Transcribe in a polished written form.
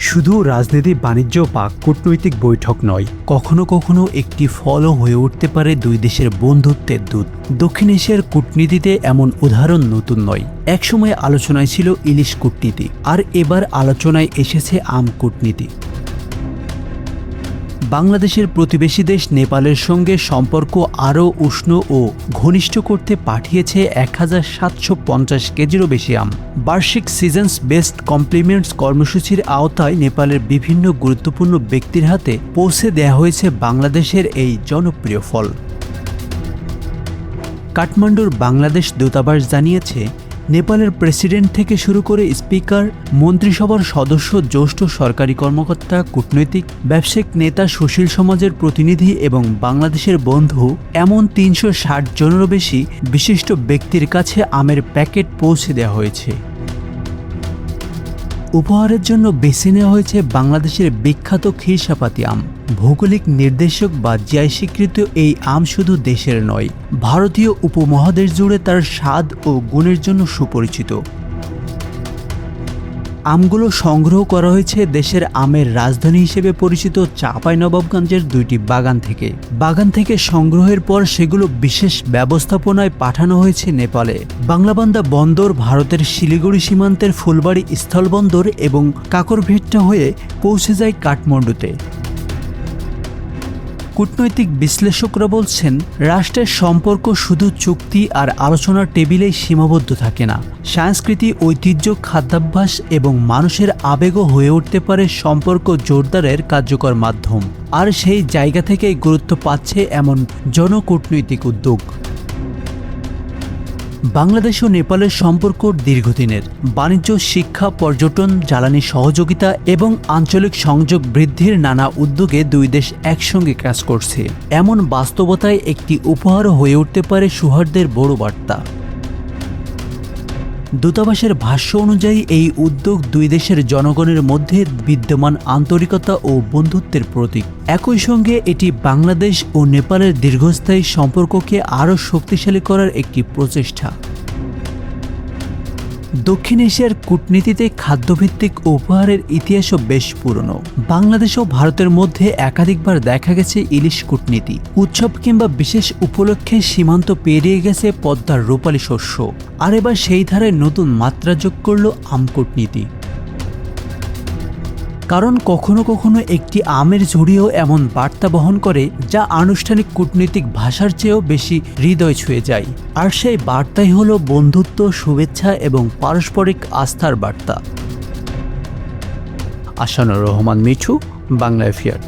শুধু রাজনীতি, বাণিজ্য বা কূটনৈতিক বৈঠক নয়, কখনো কখনো একটি ফলও হয়ে উঠতে পারে দুই দেশের বন্ধুত্বের দূত। দক্ষিণ এশিয়ার কূটনীতিতে এমন উদাহরণ নতুন নয়। একসময় আলোচনায় ছিল ইলিশ কূটনীতি, আর এবার আলোচনায় এসেছে আম কূটনীতি। বাংলাদেশের প্রতিবেশী দেশ নেপালের সঙ্গে সম্পর্ক আরও উষ্ণ ও ঘনিষ্ঠ করতে পাঠিয়েছে 1750 কেজিরও বেশি আম। বার্ষিক সিজনস বেসড কমপ্লিমেন্টস কর্মসূচির আওতায় নেপালের বিভিন্ন গুরুত্বপূর্ণ ব্যক্তির হাতে পৌঁছে দেওয়া হয়েছে বাংলাদেশের এই জনপ্রিয় ফল। কাঠমান্ডুর বাংলাদেশ দূতাবাস জানিয়েছে, নেপালের প্রেসিডেন্ট থেকে শুরু করে স্পিকার, মন্ত্রিসভার সদস্য, জ্যেষ্ঠ সরকারি কর্মকর্তা, কূটনৈতিক, ব্যবসায়িক নেতা, সুশীল সমাজের প্রতিনিধি এবং বাংলাদেশের বন্ধু এমন 360 জনেরও বেশি বিশিষ্ট ব্যক্তির কাছে আমের প্যাকেট পৌঁছে দেওয়া হয়েছে। উপহারের জন্য বেছে নেওয়া হয়েছে বাংলাদেশের বিখ্যাত ক্ষীরসাপাতি আম। ভৌগোলিক নির্দেশক বা জিআই স্বীকৃত এই আম শুধু দেশের নয়, ভারতীয় উপমহাদেশ জুড়ে তার স্বাদ ও গুণের জন্য সুপরিচিত। আমগুলো সংগ্রহ করা হয়েছে দেশের আমের রাজধানী হিসেবে পরিচিত চাঁপাইনবাবগঞ্জের 2টি বাগান থেকে সংগ্রহের পর সেগুলো বিশেষ ব্যবস্থাপনায় পাঠানো হয়েছে নেপালে। বাংলাবান্ধা বন্দর, ভারতের শিলিগুড়ি সীমান্তের ফুলবাড়ি স্থলবন্দর এবং কাকরভেট্টা হয়ে পৌঁছে যায় কাঠমান্ডুতে। কূটনৈতিক বিশ্লেষকরা বলছেন, রাষ্ট্রের সম্পর্ক শুধু চুক্তি আর আলোচনার টেবিলেই সীমাবদ্ধ থাকে না। সংস্কৃতি, ঐতিহ্য, খাদ্যাভ্যাস এবং মানুষের আবেগও হয়ে উঠতে পারে সম্পর্ক জোরদারের কার্যকর মাধ্যম। আর সেই জায়গা থেকেই গুরুত্ব পাচ্ছে এমন জনকূটনৈতিক উদ্যোগ। বাংলাদেশ ও নেপালের সম্পর্ক দীর্ঘদিনের। বাণিজ্য, শিক্ষা, পর্যটন, জ্বালানি সহযোগিতা এবং আঞ্চলিক সংযোগ বৃদ্ধির নানা উদ্যোগে দুই দেশ একসঙ্গে কাজ করছে। এমন বাস্তবতায় একটি উপহারও হয়ে উঠতে পারে সৌহার্দ্যের বড় বার্তা। দূতাবাসের ভাষ্য অনুযায়ী এই উদ্যোগ দুই দেশের জনগণের মধ্যে বিদ্যমান আন্তরিকতা ও বন্ধুত্বের প্রতীক। একই সঙ্গে এটি বাংলাদেশ ও নেপালের দীর্ঘস্থায়ী সম্পর্ককে আরও শক্তিশালী করার একটি প্রচেষ্টা। দক্ষিণ এশিয়ার কূটনীতিতে খাদ্যভিত্তিক উপহারের ইতিহাসও বেশ পুরনো। বাংলাদেশ ও ভারতের মধ্যে একাধিকবার দেখা গেছে ইলিশ কূটনীতি। উৎসব কিংবা বিশেষ উপলক্ষে সীমান্ত পেরিয়ে গেছে পদ্মার রূপালী শস্য। আর এবার সেই ধারায় নতুন মাত্রা যোগ করল আম কূটনীতি। কারণ কখনো কখনো একটি আমের ঝুড়িও এমন বার্তা বহন করে যা আনুষ্ঠানিক কূটনৈতিক ভাষার চেয়েও বেশি হৃদয় ছুঁয়ে যায়। আর সেই বার্তাই হলো বন্ধুত্ব, শুভেচ্ছা এবং পারস্পরিক আস্থার বার্তা। আসানুর রহমান মিঠু, বাংলা এফিয়ার।